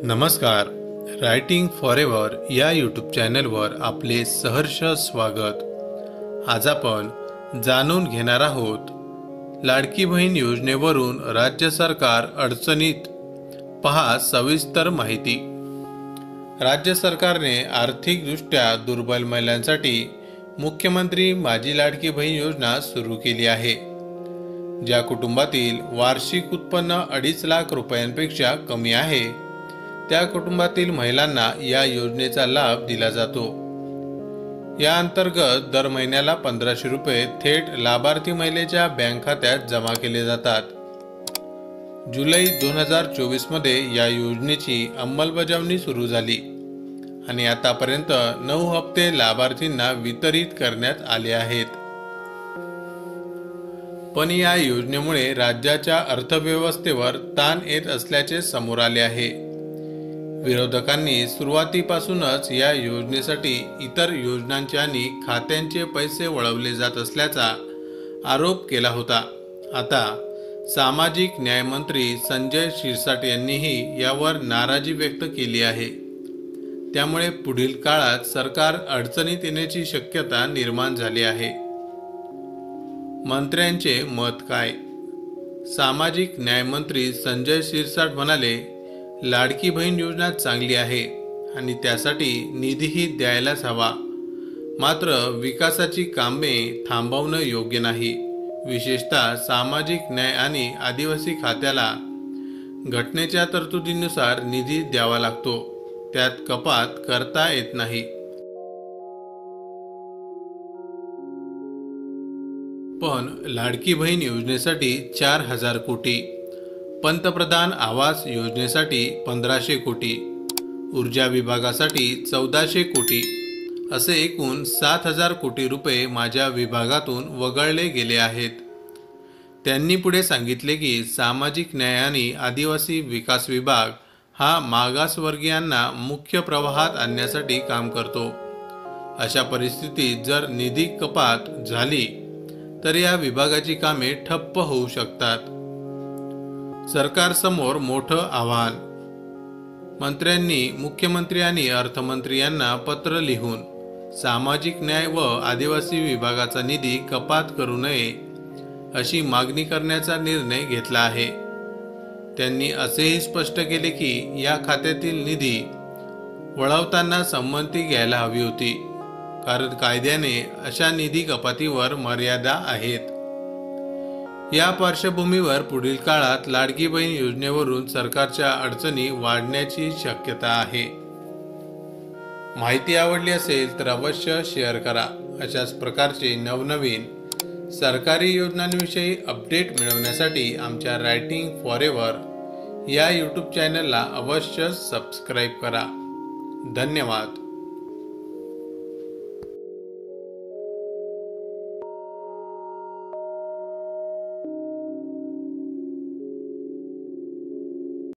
नमस्कार. Writing forever या YouTube चॅनलवर आपले सहर्ष स्वागत. आज आपण जाणून घेणार आहोत लाडकी बहीण योजनेवरून राज्य सरकार अडचणीत, पहा सविस्तर माहिती. राज्य सरकारने आर्थिकदृष्ट्या दुर्बल महिलांसाठी मुख्यमंत्री माझी लाडकी बहीण योजना सुरू केली आहे. ज्या कुटुंबातील वार्षिक उत्पन्न 2.5 लाख रुपयांपेक्षा कमी आहे त्या कुटुंबातील महिलांना या योजनेचा लाभ दिला जातो. या अंतर्गत दर महिन्याला 1500 रुपये थेट लाभार्थी महिलेच्या बँक खात्यात जमा केले जातात. जुलै 2024 मध्ये या योजनेची अंमलबजावणी सुरू झाली आणि आतापर्यंत 9 हप्ते लाभार्थींना वितरित करण्यात आले आहेत. पण या योजनेमुळे राज्याच्या अर्थव्यवस्थेवर ताण येत असल्याचे समोर आले आहे. विरोधकांनी सुरुवातीपासूनच या योजनेसाठी इतर योजनांचे आणि खात्यांचे पैसे वळवले जात असल्याचा आरोप केला होता. आता सामाजिक न्याय मंत्री संजय शिरसाट यांनीही यावर नाराजी व्यक्त केली आहे. त्यामुळे पुढील काळात सरकार अडचणीत येण्याची शक्यता निर्माण झाली आहे. मंत्र्यांचे मत काय? सामाजिक न्याय मंत्री संजय शिरसाट म्हणाले, लाडकी बहीण योजना चांगली आहे आणि त्यासाठी निधीही द्यायलाच हवा. मात्र विकासाची कामे थांबवणं योग्य नाही. विशेषतः सामाजिक न्याय आणि आदिवासी खात्याला घटनेच्या तरतुदीनुसार निधी द्यावा लागतो. त्यात कपात करता येत नाही. पण लाडकी बहीण योजनेसाठी 4000 कोटी, पंतप्रधान आवास योजनेसाठी 1500 कोटी, ऊर्जा विभागासाठी 1400 कोटी असे एकूण 7000 कोटी रुपये माझ्या विभागातून वगळले गेले आहेत. त्यांनी पुढे सांगितले की सामाजिक न्याय आणि आदिवासी विकास विभाग हा मागासवर्गीयांना मुख्य प्रवाहात आणण्यासाठी काम करतो. अशा परिस्थितीत जर निधी कपात झाली तर या विभागाची कामे ठप्प होऊ शकतात. सरकारसमोर मोठं आव्हान. मंत्र्यांनी मुख्यमंत्री आणि अर्थमंत्री यांना पत्र लिहून सामाजिक न्याय व आदिवासी विभागाचा निधी कपात करू नये अशी मागणी करण्याचा निर्णय घेतला आहे. त्यांनी असेही स्पष्ट केले की या खात्यातील निधी वळवताना संमती घ्यायला हवी होती, कारण कायद्याने अशा निधी कपातीवर मर्यादा आहेत. या पार्श्वभूमीवर पुढील काळात लाडकी बहीण योजनेवरून सरकारच्या अडचणी वाढण्याची शक्यता आहे. माहिती आवडली असेल तर अवश्य शेअर करा. अशाच प्रकारचे नवनवीन सरकारी योजनांविषयी अपडेट मिळवण्यासाठी आमच्या रायटिंग फॉरेवर या यूट्यूब चॅनलला अवश्य सबस्क्राईब करा. धन्यवाद.